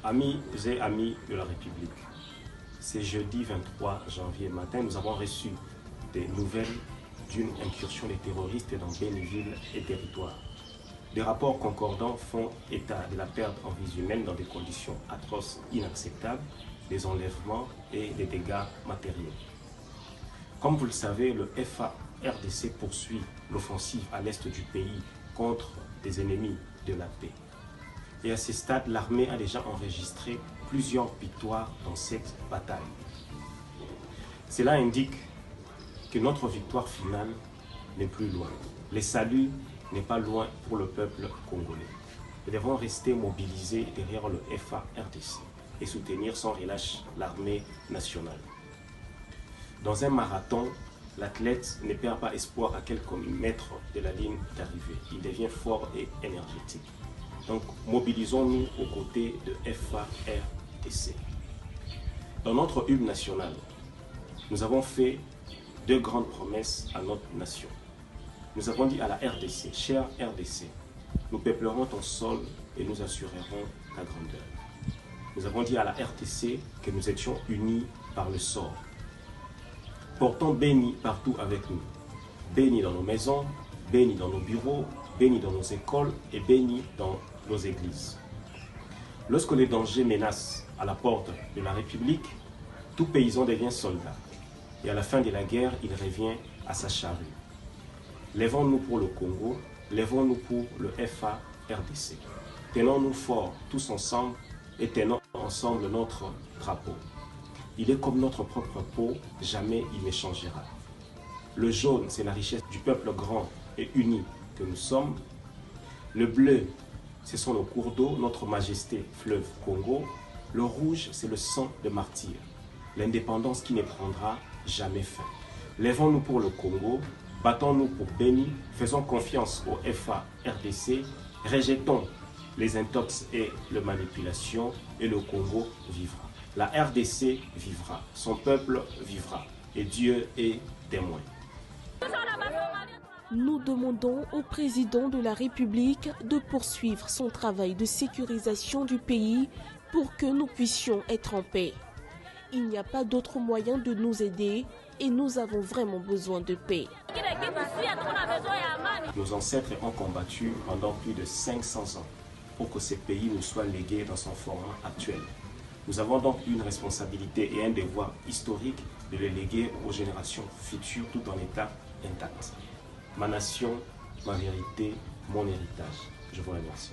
Amis et amis de la République, c'est jeudi 23 janvier matin, nous avons reçu des nouvelles d'une incursion des terroristes dans Béniville et territoire. Des rapports concordants font état de la perte en vies humaines dans des conditions atroces inacceptables, des enlèvements et des dégâts matériels. Comme vous le savez, le FARDC poursuit l'offensive à l'est du pays contre des ennemis de la paix. Et à ce stade, l'armée a déjà enregistré plusieurs victoires dans cette bataille. Cela indique que notre victoire finale n'est plus loin. Le salut n'est pas loin pour le peuple congolais. Nous devons rester mobilisés derrière le FARDC et soutenir sans relâche l'armée nationale. Dans un marathon, l'athlète ne perd pas espoir à quelques mètres de la ligne d'arrivée. Il devient fort et énergétique. Donc, mobilisons-nous aux côtés de FARDC. Dans notre hymne national, nous avons fait deux grandes promesses à notre nation. Nous avons dit à la RDC, chère RDC, nous peuplerons ton sol et nous assurerons ta grandeur. Nous avons dit à la RDC que nous étions unis par le sort. Portons béni partout avec nous. Béni dans nos maisons, béni dans nos bureaux, béni dans nos écoles et béni dans nos églises. Lorsque les dangers menacent à la porte de la République, tout paysan devient soldat. Et à la fin de la guerre, il revient à sa charrue. Lèvons-nous pour le Congo, lèvons-nous pour le FARDC. Tenons-nous forts tous ensemble et tenons ensemble notre drapeau. Il est comme notre propre peau, jamais il ne changera. Le jaune, c'est la richesse du peuple grand et uni que nous sommes. Le bleu, ce sont nos cours d'eau, notre majesté, fleuve Congo. Le rouge, c'est le sang de martyrs. L'indépendance qui ne prendra jamais fin. Lèvons-nous pour le Congo, battons-nous pour Béni, faisons confiance au FARDC, rejetons les intox et les manipulations et le Congo vivra. La RDC vivra, son peuple vivra et Dieu est témoin. Nous demandons au président de la République de poursuivre son travail de sécurisation du pays pour que nous puissions être en paix. Il n'y a pas d'autre moyen de nous aider et nous avons vraiment besoin de paix. Nos ancêtres ont combattu pendant plus de 500 ans pour que ce pays nous soit légué dans son format actuel. Nous avons donc une responsabilité et un devoir historique de le léguer aux générations futures tout en état intact. Ma nation, ma vérité, mon héritage. Je vous remercie.